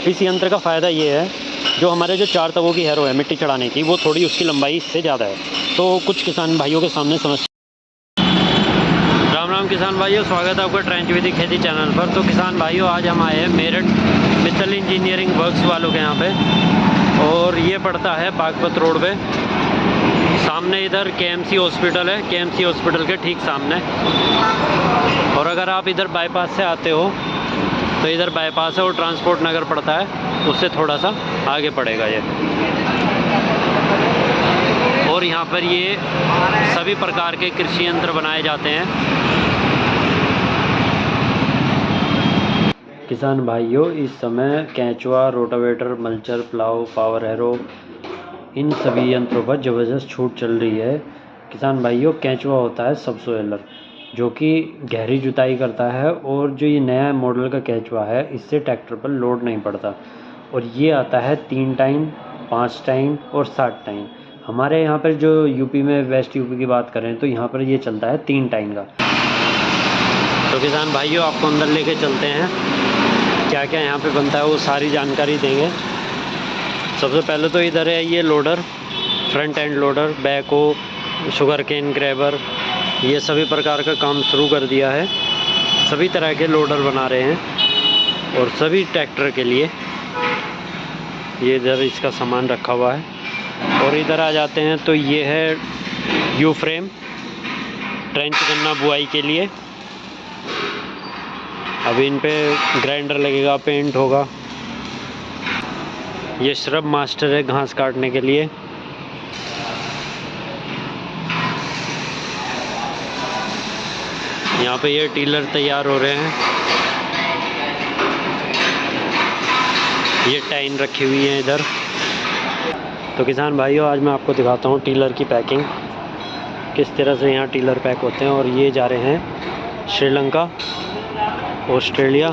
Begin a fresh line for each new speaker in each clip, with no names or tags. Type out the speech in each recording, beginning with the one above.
इस यंत्र का फ़ायदा ये है, जो हमारे जो 4 तवों की हैरो है मिट्टी चढ़ाने की, वो थोड़ी उसकी लंबाई इससे ज़्यादा है, तो कुछ किसान भाइयों के सामने समस्या। राम राम किसान भाइयों, स्वागत है आपका ट्रेंच विधि खेती चैनल पर। तो किसान भाइयों, आज हम आए हैं मेरठ मित्तल इंजीनियरिंग वर्क्स वालों के यहाँ पे, और ये पड़ता है बागपत रोड पे। सामने इधर केएमसी हॉस्पिटल है, केएमसी हॉस्पिटल के ठीक सामने। और अगर आप इधर बाईपास से आते हो तो इधर बाईपास है और ट्रांसपोर्ट नगर पड़ता है, उससे थोड़ा सा आगे पड़ेगा ये। और यहाँ पर ये सभी प्रकार के कृषि यंत्र बनाए जाते हैं। किसान भाइयों, इस समय कैंचुआ, rotavator, mulcher, plough, power harrow, इन सभी यंत्रों पर ज़बरदस्त छूट चल रही है। किसान भाइयों, कैंचुआ होता है सबसोइलर, जो कि गहरी जुताई करता है, और जो ये नया मॉडल का कैंचुआ है, इससे ट्रैक्टर पर लोड नहीं पड़ता। और ये आता है 3 टाइम, 5 टाइम और 7 टाइम। हमारे यहाँ पर जो यूपी में, वेस्ट यूपी की बात करें तो यहाँ पर ये चलता है 3 टाइम का। तो किसान भाइयों, आपको अंदर लेके चलते हैं, क्या क्या यहाँ पे बनता है वो सारी जानकारी देंगे। सबसे पहले तो इधर है ये loader, front end loader, backhoe, sugar cane grabber, ये सभी प्रकार का काम शुरू कर दिया है। सभी तरह के लोडर बना रहे हैं और सभी ट्रैक्टर के लिए ये इधर इसका सामान रखा हुआ है। और इधर आ जाते हैं तो ये है यू फ्रेम, ट्रेंच करना बुआई के लिए। अभी इन पे ग्राइंडर लगेगा, पेंट होगा। ये श्रब मास्टर है घास काटने के लिए। यहाँ पे ये टीलर तैयार हो रहे हैं। ये टाइन रखी हुई है इधर। तो किसान भाइयों, आज मैं आपको दिखाता हूँ टीलर की पैकिंग, किस तरह से यहाँ टीलर पैक होते हैं। और ये जा रहे हैं श्रीलंका, ऑस्ट्रेलिया,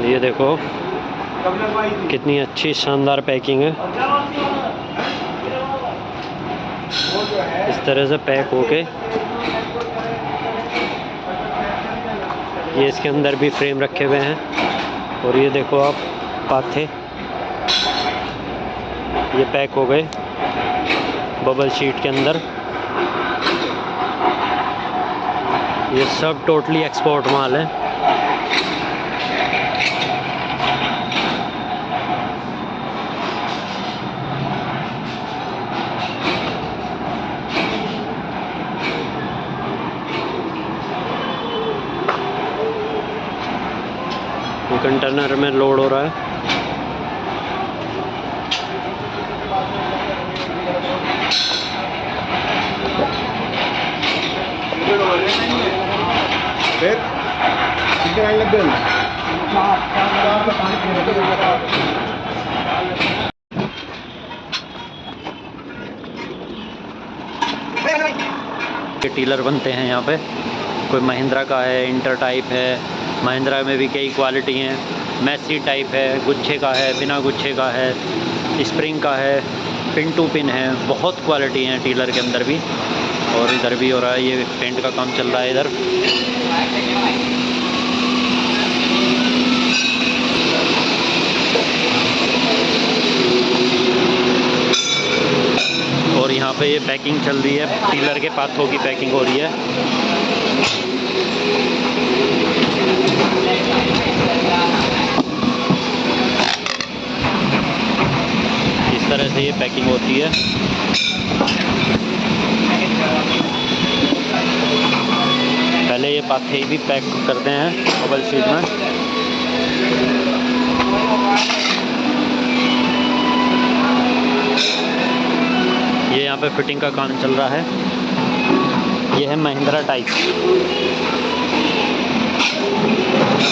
ये देखो कितनी अच्छी शानदार पैकिंग है। इस तरह से पैक होके ये इसके अंदर भी फ्रेम रखे हुए हैं। और ये देखो आप पाथे, ये पैक हो गए बबल शीट के अंदर। ये सब टोटली एक्सपोर्ट माल है। ये कंटेनर में लोड हो रहा है। ये टीलर बनते हैं यहाँ पे, कोई महिंद्रा का है, इंटर टाइप है, महिंद्रा में भी कई क्वालिटी हैं, मैसी टाइप है, गुच्छे का है, बिना गुच्छे का है, स्प्रिंग का है, पिन टू पिन है, बहुत क्वालिटी हैं टीलर के अंदर भी। और इधर भी हो रहा है, ये पेंट का काम चल रहा है इधर। और यहाँ पे ये पैकिंग चल रही है, टीलर के पाथों की पैकिंग हो रही है। इस तरह से ये पैकिंग होती है। पहले ये पाथे भी पैक करते हैं बबल शीट में। ये यहाँ पे फिटिंग का काम चल रहा है। ये है महिंद्रा टाइप,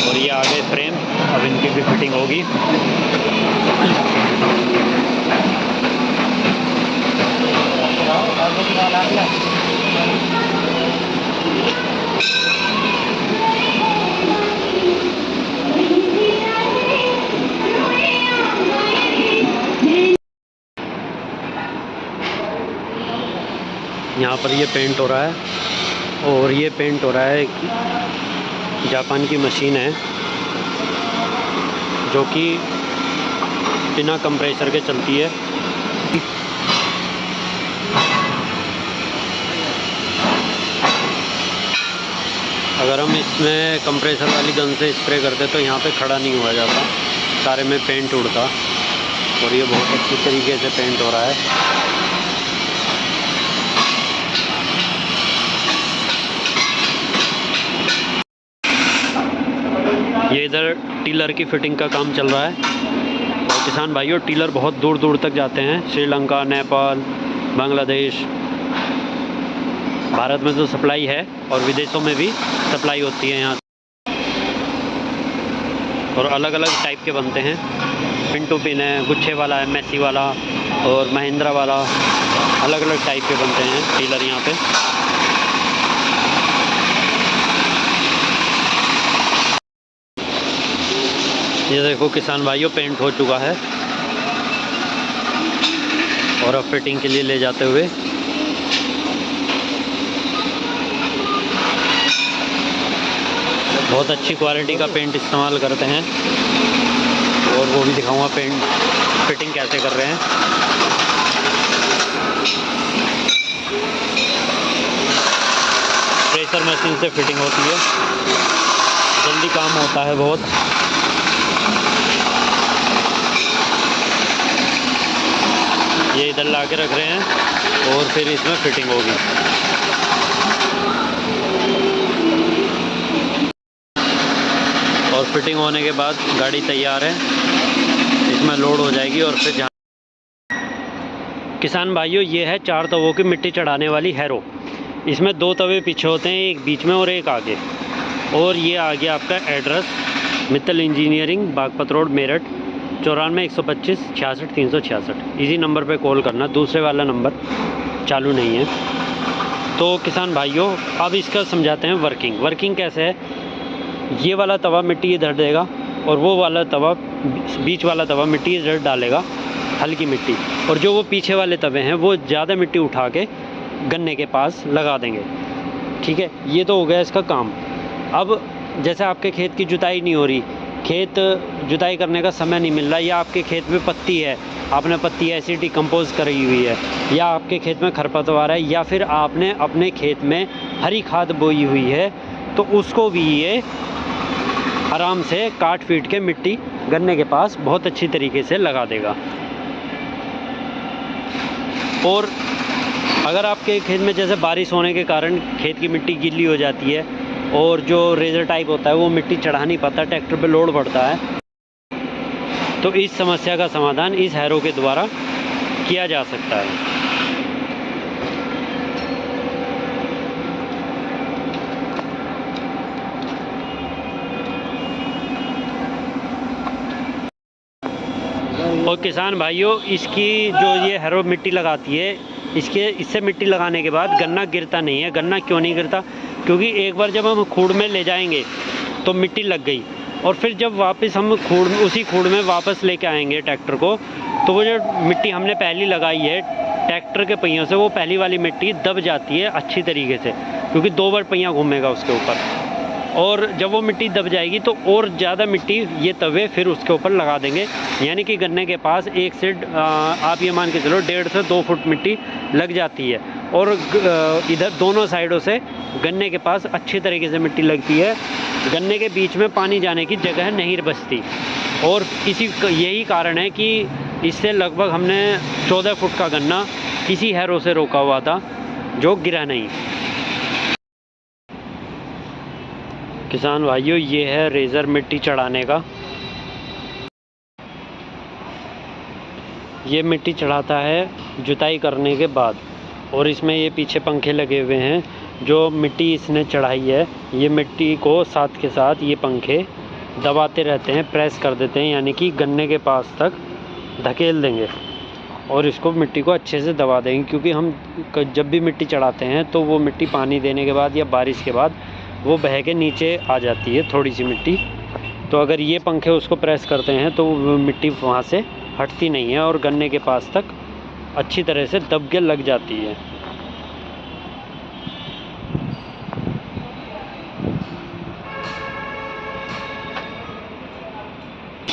और ये आगे फ्रेम, अब इनकी भी फिटिंग होगी। यहाँ पर ये पेंट हो रहा है। और ये पेंट हो रहा है, जापान की मशीन है जो कि बिना कंप्रेसर के चलती है। अगर हम इसमें कंप्रेसर वाली गन से स्प्रे करते तो यहाँ पे खड़ा नहीं हुआ जाता, सारे में पेंट उड़ता। और ये बहुत अच्छी तरीके से पेंट हो रहा है। ये इधर टीलर की फिटिंग का काम चल रहा है। और किसान भाइयों, टीलर बहुत दूर दूर तक जाते हैं, श्रीलंका, नेपाल, बांग्लादेश। भारत में तो सप्लाई है और विदेशों में भी सप्लाई होती है यहाँ। और अलग अलग टाइप के बनते हैं, पिन टू पिन है, गुच्छे वाला है, मैसी वाला और महिंद्रा वाला, अलग अलग टाइप के बनते हैं टीलर यहाँ पे। ये देखो किसान भाइयों, पेंट हो चुका है और अब फिटिंग के लिए ले जाते हुए बहुत अच्छी क्वालिटी का पेंट इस्तेमाल करते हैं। और वो भी दिखाऊंगा पेंट फिटिंग कैसे कर रहे हैं। प्रेशर मशीन से फिटिंग होती है, जल्दी काम होता है बहुत। ये इधर ला के रख रहे हैं और फिर इसमें फिटिंग होगी। और फिटिंग होने के बाद गाड़ी तैयार है, इसमें लोड हो जाएगी और फिर जहाँ। किसान भाइयों, ये है 4 तवों की मिट्टी चढ़ाने वाली हैरो। इसमें 2 तवे पीछे होते हैं, एक बीच में और एक आगे। और ये आ गया आपका address, Mittal engineering, Baghpat road, Meerut, 94 125 66 366। इसी नंबर पे कॉल करना, दूसरे वाला नंबर चालू नहीं है। तो किसान भाइयों, अब इसका समझाते हैं वर्किंग कैसे है। ये वाला तवा मिट्टी इधर देगा और वो वाला तवा, बीच वाला तवा मिट्टी इधर डालेगा, हल्की मिट्टी। और जो वो पीछे वाले तवे हैं वो ज़्यादा मिट्टी उठा के गन्ने के पास लगा देंगे। ठीक है, ये तो हो गया इसका काम। अब जैसे आपके खेत की जुताई नहीं हो रही, खेत जुताई करने का समय नहीं मिल रहा, या आपके खेत में पत्ती है, आपने पत्ती ऐसी डिकम्पोज करी हुई है, या आपके खेत में खरपतवार है, या फिर आपने अपने खेत में हरी खाद बोई हुई है, तो उसको भी ये आराम से काट पीट के मिट्टी गन्ने के पास बहुत अच्छी तरीके से लगा देगा। और अगर आपके खेत में जैसे बारिश होने के कारण खेत की मिट्टी गीली हो जाती है और जो रेजर टाइप होता है वो मिट्टी चढ़ा नहीं पाता, ट्रैक्टर पे लोड बढ़ता है, तो इस समस्या का समाधान इस हैरो के द्वारा किया जा सकता है। और किसान भाइयों, इसकी जो ये हैरो मिट्टी लगाती है, इससे मिट्टी लगाने के बाद गन्ना गिरता नहीं है। गन्ना क्यों नहीं गिरता? क्योंकि एक बार जब हम खूड़ में ले जाएंगे तो मिट्टी लग गई, और फिर जब वापस हम उसी खूड़ में वापस लेके आएंगे ट्रैक्टर को, तो वो जो मिट्टी हमने पहली लगाई है ट्रैक्टर के पहियों से, वो पहली वाली मिट्टी दब जाती है अच्छी तरीके से, क्योंकि 2 बार पहिया घूमेगा उसके ऊपर। और जब वो मिट्टी दब जाएगी तो और ज़्यादा मिट्टी ये तवे फिर उसके ऊपर लगा देंगे, यानी कि गन्ने के पास एक से आप ये मान के चलो 1.5 से 2 फुट मिट्टी लग जाती है। और इधर दोनों साइडों से गन्ने के पास अच्छी तरीके से मिट्टी लगती है, गन्ने के बीच में पानी जाने की जगह नहीं बचती। और यही कारण है कि इससे लगभग हमने 14 फुट का गन्ना इसी हैरो से रोका हुआ था, जो गिरा नहीं। किसान भाइयों, ये है रेज़र मिट्टी चढ़ाने का। ये मिट्टी चढ़ाता है जुताई करने के बाद, और इसमें ये पीछे पंखे लगे हुए हैं। जो मिट्टी इसने चढ़ाई है, ये मिट्टी को साथ के साथ ये पंखे दबाते रहते हैं, प्रेस कर देते हैं, यानी कि गन्ने के पास तक धकेल देंगे और इसको मिट्टी को अच्छे से दबा देंगे। क्योंकि हम जब भी मिट्टी चढ़ाते हैं तो वो मिट्टी पानी देने के बाद या बारिश के बाद वो बह के नीचे आ जाती है थोड़ी सी मिट्टी। तो अगर ये पंखे उसको प्रेस करते हैं तो वो मिट्टी वहाँ से हटती नहीं है और गन्ने के पास तक अच्छी तरह से दब के लग जाती है।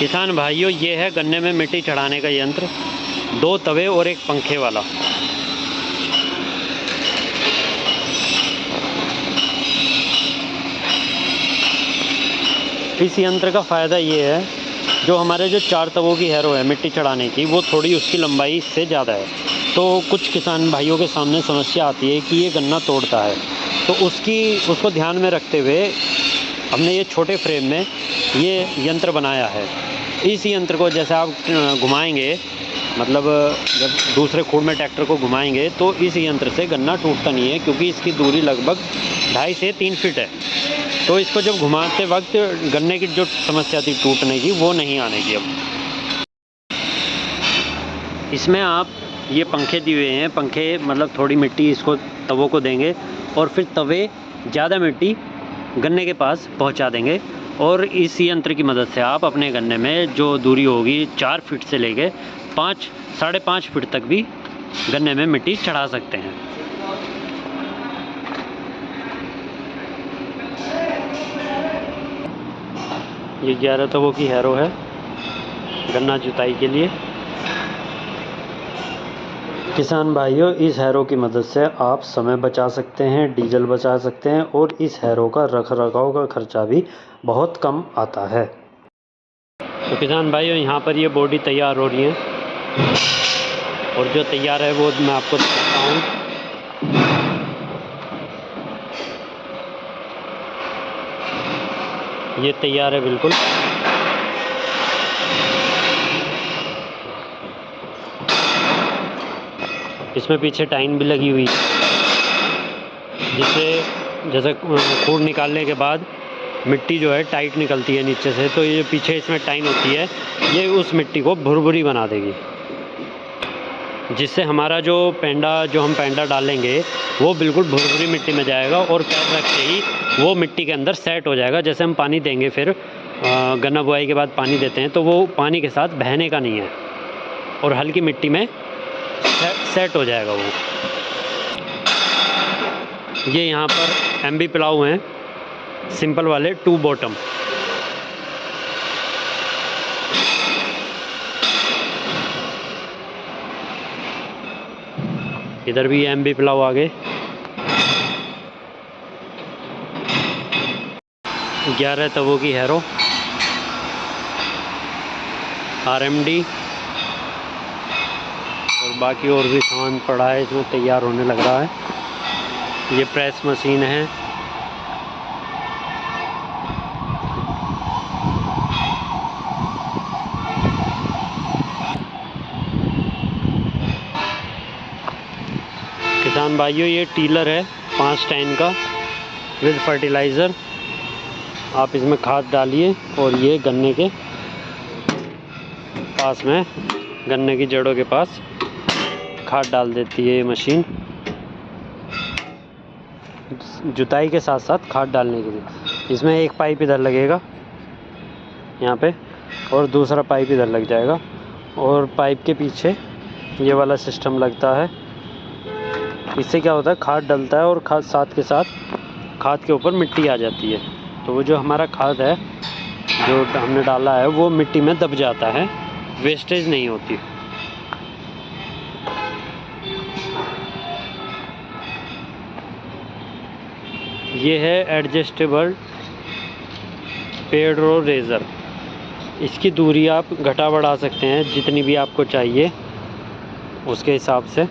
किसान भाइयों, ये है गन्ने में मिट्टी चढ़ाने का यंत्र, 2 तवे और एक पंखे वाला। इस यंत्र का फ़ायदा ये है, जो हमारे जो 4 तवों की हैरो है मिट्टी चढ़ाने की, वो थोड़ी उसकी लंबाई से ज़्यादा है। तो कुछ किसान भाइयों के सामने समस्या आती है कि ये गन्ना तोड़ता है, तो उसको ध्यान में रखते हुए हमने ये छोटे फ्रेम में ये यंत्र बनाया है। इस यंत्र को जैसे आप घुमाएंगे, मतलब जब दूसरे खूड़ में ट्रैक्टर को घुमाएंगे, तो इस यंत्र से गन्ना टूटता नहीं है, क्योंकि इसकी दूरी लगभग 2.5 से 3 फीट है। तो इसको जब घुमाते वक्त गन्ने की जो समस्या थी टूटने की, वो नहीं आने की। अब इसमें आप ये पंखे दिए हुए हैं, पंखे मतलब थोड़ी मिट्टी इसको तवों को देंगे और फिर तवे ज़्यादा मिट्टी गन्ने के पास पहुंचा देंगे। और इस यंत्र की मदद से आप अपने गन्ने में जो दूरी होगी 4 फीट से लेके 5 साढ़े 5 फीट तक भी गन्ने में मिट्टी चढ़ा सकते हैं। ये 11 तवों की हैरो है गन्ना जुताई के लिए। किसान भाइयों, इस हैरो की मदद से आप समय बचा सकते हैं, डीजल बचा सकते हैं और इस हैरो का रखरखाव का खर्चा भी बहुत कम आता है। तो किसान भाइयों, यहाँ पर ये बॉडी तैयार हो रही है और जो तैयार है वो मैं आपको दिखाता हूँ। ये तैयार है बिल्कुल। इसमें पीछे टाइन भी लगी हुई है, जिससे जैसे खूड़ निकालने के बाद मिट्टी जो है टाइट निकलती है नीचे से, तो ये पीछे इसमें टाइन होती है, ये उस मिट्टी को भुरभुरी बना देगी, जिससे हमारा जो हम पेंडा डालेंगे वो बिल्कुल भुरभुरी मिट्टी में जाएगा और पैर रखते ही वो मिट्टी के अंदर सेट हो जाएगा। जैसे हम पानी देंगे, फिर गन्ना बुआई के बाद पानी देते हैं, तो वो पानी के साथ बहने का नहीं है और हल्की मिट्टी में सेट हो जाएगा वो। ये यहाँ पर MB प्लाऊ हैं, सिंपल वाले 2 बॉटम। इधर भी MB प्लाऊ आगे। 11 तवों की हैरो RMD और बाकी और भी सामान पड़ा है इसमें, तैयार होने लग रहा है। ये प्रेस मशीन है। किसान भाइयों, ये टीलर है 5 टन का विद फर्टिलाइज़र। आप इसमें खाद डालिए और ये गन्ने के पास में, गन्ने की जड़ों के पास खाद डाल देती है ये मशीन, जुताई के साथ साथ खाद डालने के लिए। इसमें एक पाइप इधर लगेगा यहाँ पे और दूसरा पाइप इधर लग जाएगा, और पाइप के पीछे ये वाला सिस्टम लगता है। इससे क्या होता है, खाद डलता है और खाद साथ के साथ खाद के ऊपर मिट्टी आ जाती है, तो वो जो हमारा खाद है जो हमने डाला है वो मिट्टी में दब जाता है, वेस्टेज नहीं होती। ये है एडजस्टेबल पेड़ रो रेज़र। इसकी दूरी आप घटा बढ़ा सकते हैं जितनी भी आपको चाहिए उसके हिसाब से।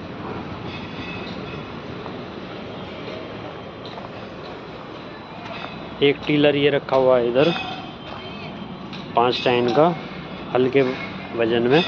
एक टीलर ये रखा हुआ है इधर 5 टन का, हल्के वजन में।